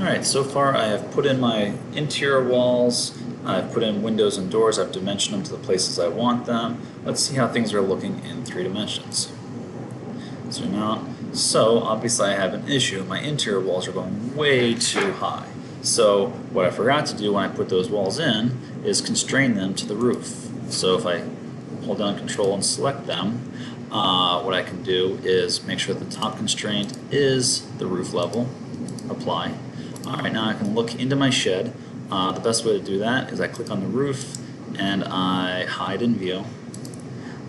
Alright, so far I have put in my interior walls, I've put in windows and doors, I've dimensioned them to the places I want them. Let's see how things are looking in 3 dimensions. Zoom out. So obviously I have an issue. My interior walls are going way too high. So what I forgot to do when I put those walls in is constrain them to the roof. So if I hold down Control and select them, what I can do is make sure the top constraint is the roof level. Apply. Alright, now I can look into my shed. The best way to do that is I click on the roof and I hide in view.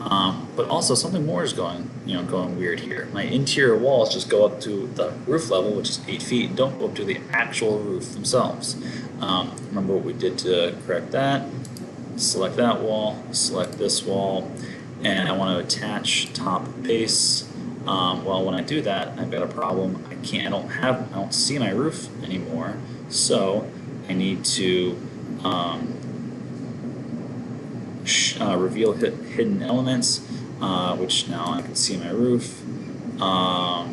But also something more is going weird here. My interior walls just go up to the roof level, which is 8 feet, and don't go up to the actual roof themselves. Remember what we did to correct that? Select that wall, select this wall, and I want to attach top base. Well, when I do that, I've got a problem. I don't see my roof anymore, so I need to reveal hidden elements, which now I can see my roof. I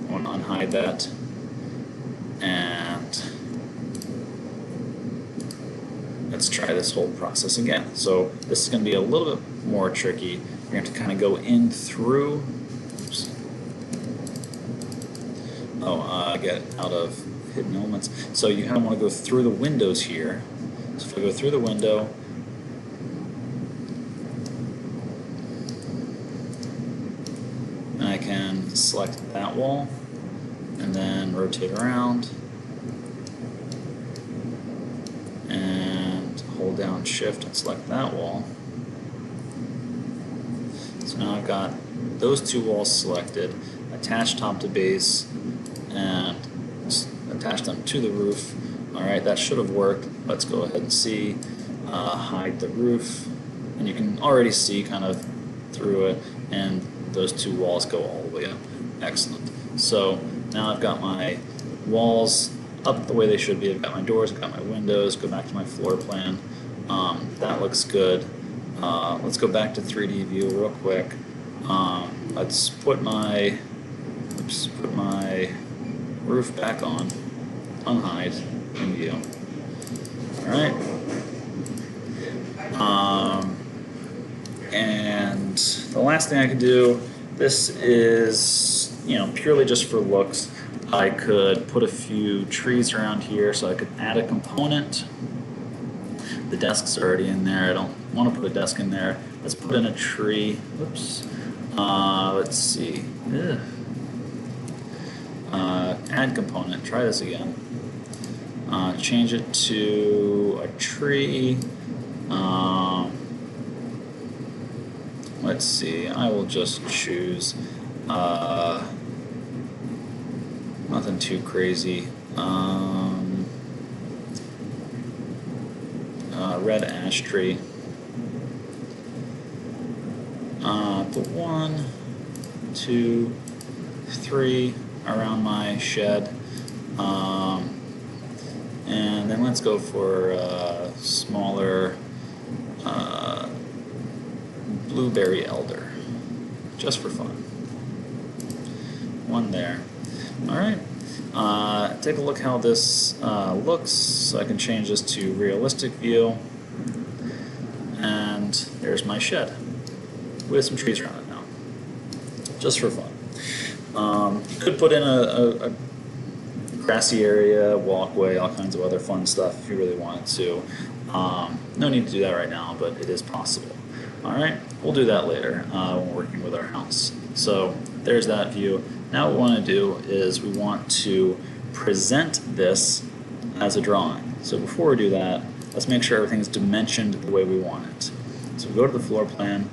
want to unhide that, and let's try this whole process again. So this is going to be a little bit more tricky. You're going to kind of go in through. Get out of hidden elements. So you kind of want to go through the windows here. So if I go through the window, I can select that wall and then rotate around and hold down Shift and select that wall. So now I've got those 2 walls selected, attach top to base, and attach them to the roof. Alright, that should have worked. Let's go ahead and see. Hide the roof, and you can already see kind of through it, and those 2 walls go all the way up. Excellent. So now I've got my walls up the way they should be. I've got my doors, I've got my windows. Go back to my floor plan. That looks good. Let's go back to 3D view real quick. Let's put my roof back on, unhide, in view. Alright. And the last thing I could do, this is purely just for looks. I could put a few trees around here, so I could add a component. The desk's already in there. I don't want to put a desk in there. Let's put in a tree. Whoops. Let's see. Ugh. Add component. Try this again. Change it to a tree. Let's see. I will just choose nothing too crazy. Red ash tree. Put 1, 2, 3 around my shed, and then let's go for smaller blueberry elder, just for fun. 1 there. Alright, take a look how this looks. So I can change this to realistic view, and there's my shed with some trees around it now, just for fun. You could put in a grassy area, walkway, all kinds of other fun stuff if you really wanted to. No need to do that right now, but it is possible. Alright, we'll do that later when we're working with our house. So there's that view. Now what we want to do is we want to present this as a drawing. So before we do that, let's make sure everything's dimensioned the way we want it. So we go to the floor plan.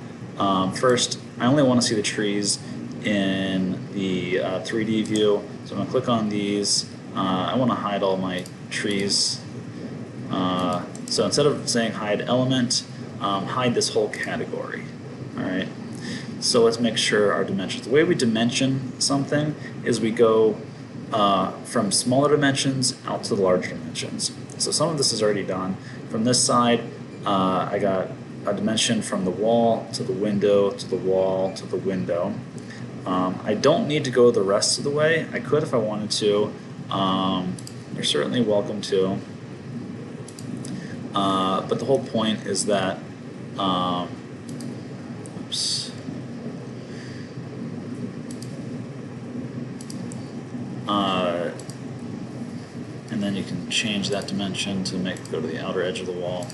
First, I only want to see the trees in the 3D view, so I'm going to click on these. I want to hide all my trees. So instead of saying hide element, hide this whole category. Alright, so let's make sure our dimensions. The way we dimension something is we go from smaller dimensions out to the larger dimensions. So some of this is already done. From this side, I got a dimension from the wall to the window to the wall to the window. I don't need to go the rest of the way. I could if I wanted to. You're certainly welcome to. But the whole point is that, oops. And then you can change that dimension to make it go to the outer edge of the wall.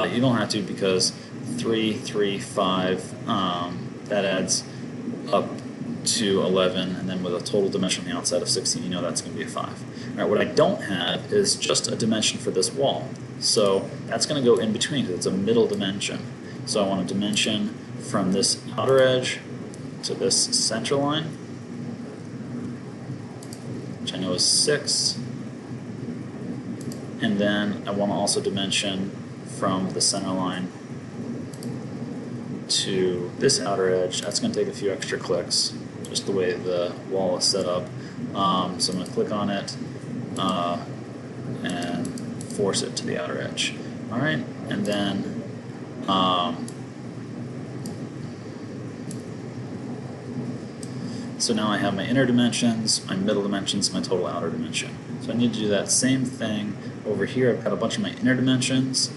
You don't have to, because 3, 3, 5, that adds up to 11, and then with a total dimension on the outside of 16, you know that's going to be a 5. All right, what I don't have is just a dimension for this wall. So that's going to go in between, because it's a middle dimension. So I want a dimension from this outer edge to this center line, which I know is 6. And then I want to also dimension from the center line to this outer edge. That's going to take a few extra clicks, just the way the wall is set up. So I'm going to click on it and force it to the outer edge. All right, and then so now I have my inner dimensions, my middle dimensions, my total outer dimension. So I need to do that same thing over here. I've got a bunch of my inner dimensions.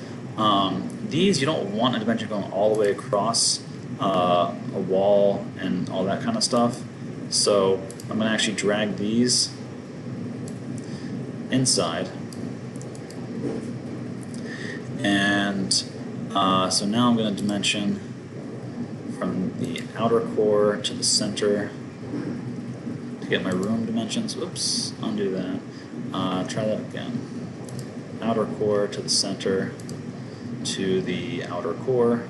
These, you don't want a dimension going all the way across a wall and all that kind of stuff. So I'm going to actually drag these inside. And so now I'm going to dimension from the outer core to the center to get my room dimensions. Oops, undo that. Try that again. Outer core to the center to the outer core.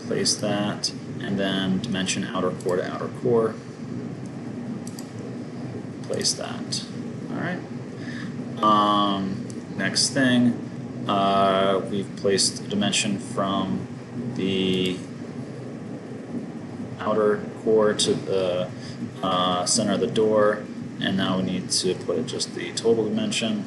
Place that, and then dimension outer core to outer core. Place that. All right. Next thing, we've placed a dimension from the outer core to the center of the door, and now we need to put just the total dimension,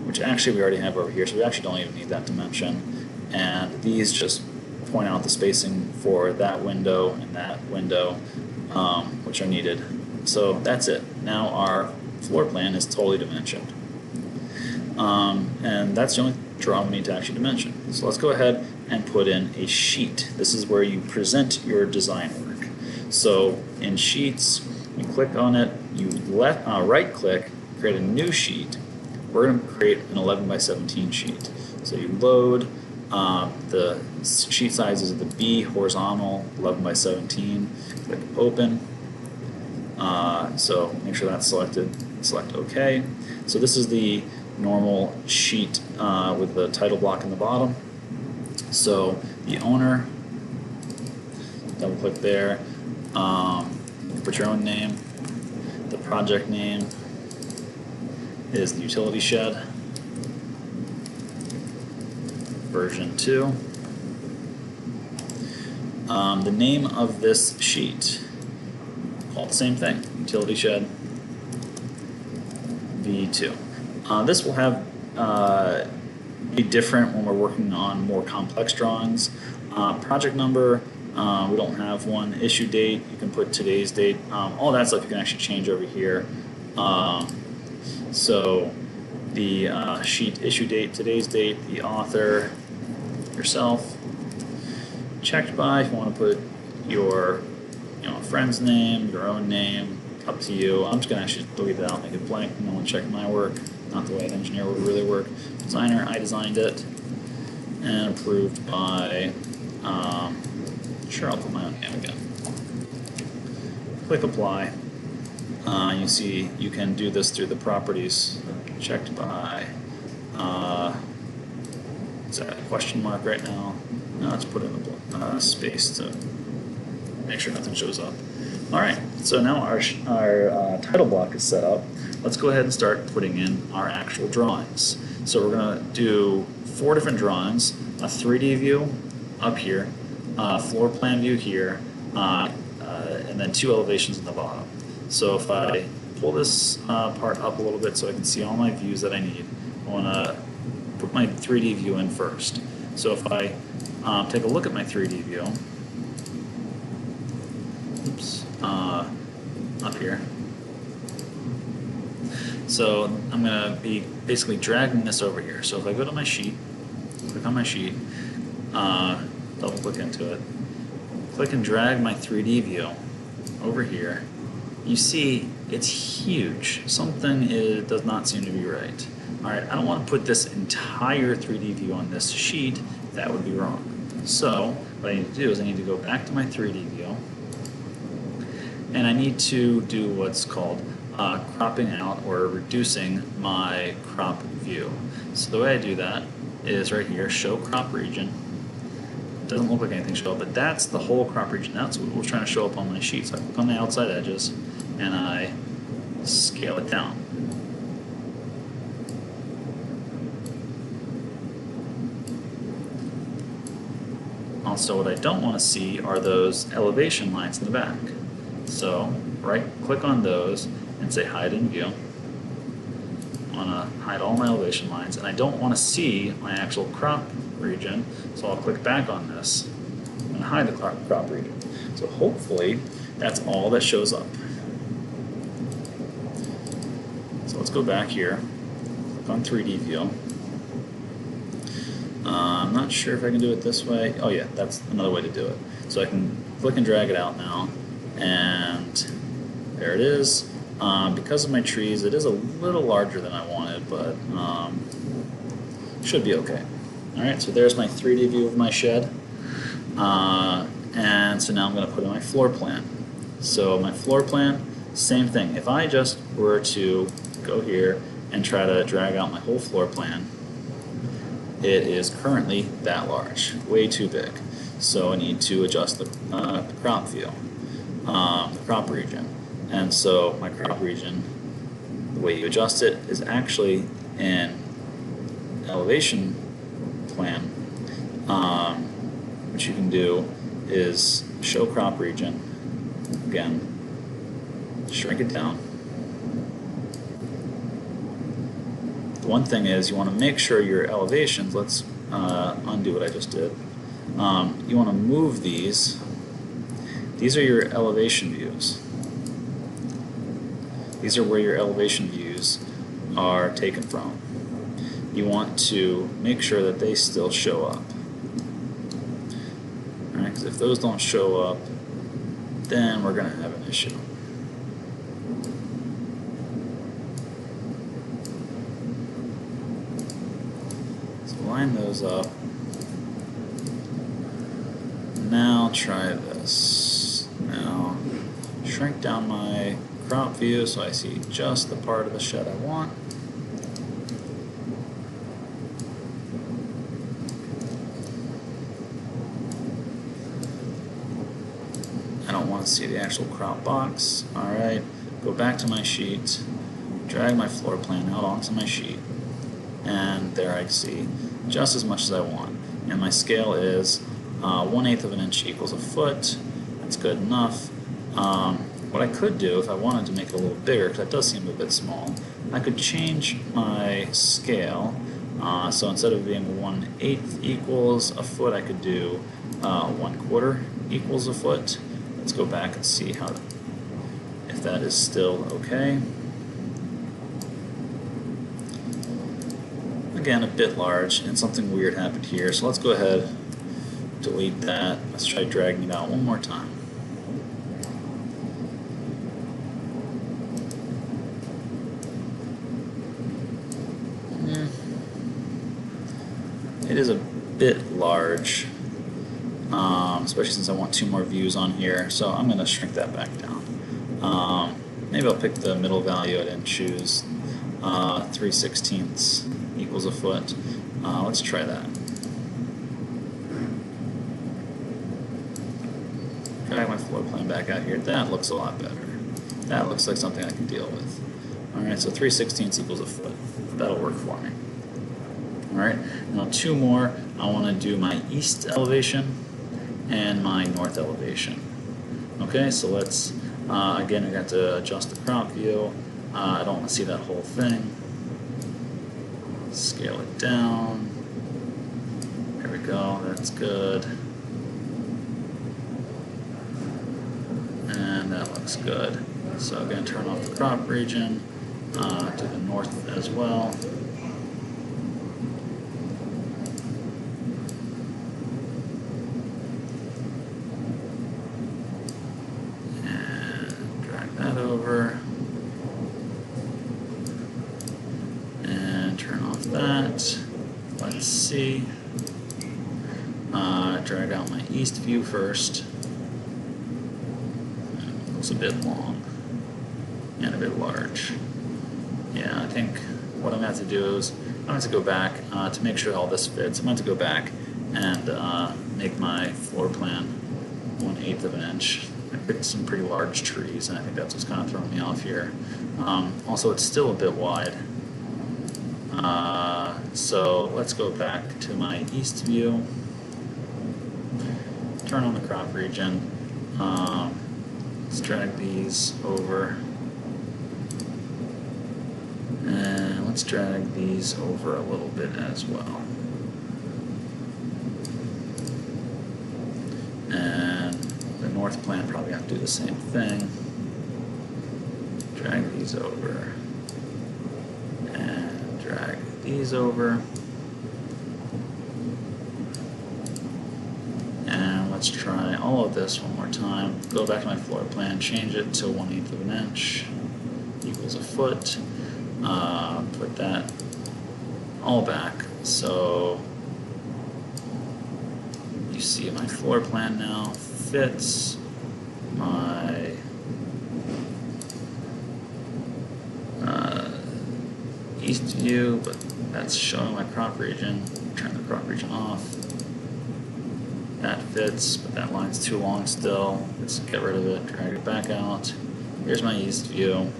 which actually we already have over here, so we actually don't even need that dimension. And these just point out the spacing for that window and that window, which are needed. So that's it. Now our floor plan is totally dimensioned. And that's the only drawing we need to actually dimension. So let's go ahead and put in a sheet. This is where you present your design work. So in Sheets, you click on it, you right click, create a new sheet. We're going to create an 11 by 17 sheet. So you load, the sheet size is the B horizontal 11 by 17, click open. So make sure that's selected, select OK. So this is the normal sheet with the title block in the bottom. So the owner, double click there, put your own name. The project name is the utility shed, version 2. The name of this sheet, call it the same thing, utility shed V2. This will have be different when we're working on more complex drawings. Project number, we don't have one. Issue date, you can put today's date. All that stuff you can actually change over here. So the sheet issue date, today's date, the author, yourself, checked by if you want to put your friend's name, your own name, up to you. I'm just going to actually delete that out, make it blank. No one check my work, not the way an engineer would really work. Designer, I designed it, and approved by, sure, I'll put my own name again. Click apply. You see you can do this through the properties. Checked by, is that a question mark right now? No, let's put in a space to make sure nothing shows up. All right, so now our title block is set up. Let's go ahead and start putting in our actual drawings. So we're going to do 4 different drawings, a 3D view up here, a floor plan view here, and then 2 elevations in the bottom. So if I pull this part up a little bit so I can see all my views that I need, I want to put my 3D view in first. So if I take a look at my 3D view, here. So I'm going to be basically dragging this over here. So if I go to my sheet, click on my sheet, double click into it, click and drag my 3D view over here, you see it's huge. Something does not seem to be right. All right, I don't want to put this entire 3D view on this sheet. That would be wrong. So what I need to do is I need to go back to my 3D view, and I need to do what's called cropping out or reducing my crop view. So the way I do that is right here, show crop region. It doesn't look like anything show up, but that's the whole crop region. That's what we're trying to show up on my sheet. So I click on the outside edges and I scale it down. Also, what I don't want to see are those elevation lines in the back. So right click on those and say hide in view. I want to hide all my elevation lines, and I don't want to see my actual crop region, so I'll click back on this and hide the crop region. So hopefully that's all that shows up. So let's go back here, click on 3D view. I'm not sure if I can do it this way. Oh yeah, that's another way to do it. So I can click and drag it out now, and there it is. Because of my trees, it is a little larger than I wanted, but should be okay. Alright, so there's my 3D view of my shed. And so now I'm going to put in my floor plan. So my floor plan, same thing. If I just were to go here and try to drag out my whole floor plan, it is currently that large, way too big. So I need to adjust the crop view, the crop region. And so my crop region, the way you adjust it is actually in elevation plan. What you can do is show crop region, again, shrink it down. The one thing is you want to make sure your elevations, let's undo what I just did. You want to move these. These are your elevation views. These are where your elevation views are taken from. You want to make sure that they still show up. Alright, because if those don't show up, then we're going to have an issue. So line those up. Now try this. Now shrink down my crop view so I see just the part of the shed I want. I don't want to see the actual crop box. Alright, go back to my sheet, drag my floor plan out onto my sheet, and there I see just as much as I want. And my scale is 1/8 of an inch equals a foot. That's good enough. What I could do if I wanted to make it a little bigger, because that does seem a bit small, I could change my scale. So instead of being 1/8 equals a foot, I could do 1/4 equals a foot. Let's go back and see if that is still okay. Again, a bit large, and something weird happened here. So let's go ahead, delete that. Let's try dragging it out one more time. It is a bit large, especially since I want 2 more views on here, so I'm going to shrink that back down. Maybe I'll pick the middle value I didn't choose, 3/16 equals a foot. Let's try that. Drag my floor plan back out here. That looks a lot better. That looks like something I can deal with. Alright, so 3/16 equals a foot. That'll work for me. Alright, now 2 more. I want to do my east elevation and my north elevation. Okay, so let's, again, I got to adjust the crop view. I don't want to see that whole thing. Scale it down. There we go, that's good. And that looks good. So I'm going to turn off the crop region to the north as well. And drag that over. And turn off that. Let's see. Drag out my east view first. It looks a bit long and a bit large. Yeah, I think what I'm going to have to do is I'm going to go back to make sure all this fits. I'm going to go back and make my floor plan 1/8 of an inch. I picked some pretty large trees, and I think that's what's kind of throwing me off here. Also, it's still a bit wide. So let's go back to my east view. Turn on the crop region. Let's drag these over. And let's drag these over a little bit as well. And the north plan probably have to do the same thing. Drag these over. And drag these over. And let's try all of this one more time. Go back to my floor plan, change it to 1/8 of an inch equals a foot. Put that all back. So you see my floor plan now fits my east view, but that's showing my crop region. Turn the crop region off. That fits, but that line's too long still. Let's get rid of it, drag it back out. Here's my east view.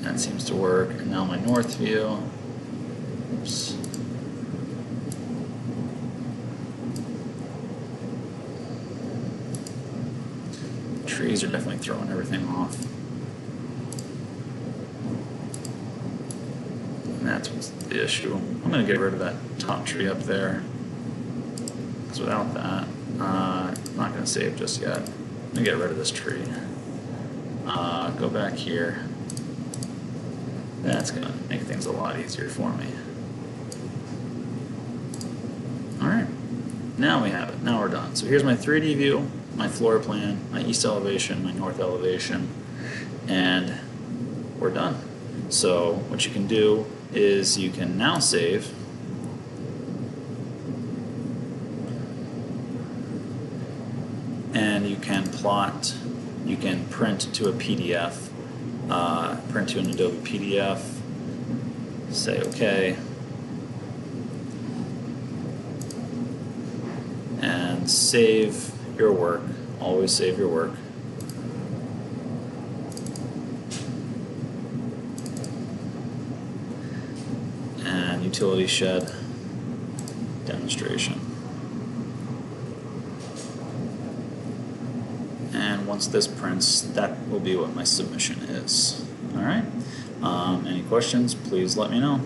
That seems to work. And now my north view. Oops. Trees are definitely throwing everything off. And that's what's the issue. I'm going to get rid of that top tree up there. Because without that, I'm not going to save just yet. I'm going to get rid of this tree. Go back here. That's going to make things a lot easier for me. Alright, now we have it. Now we're done. So here's my 3D view, my floor plan, my east elevation, my north elevation, and we're done. So what you can do is you can now save. And you can plot, you can print to a PDF. Print to an Adobe PDF, say OK, and save your work. Always save your work. And utility shed demonstration. And once this prints, that will be what my submission is. All right. Any questions, please let me know.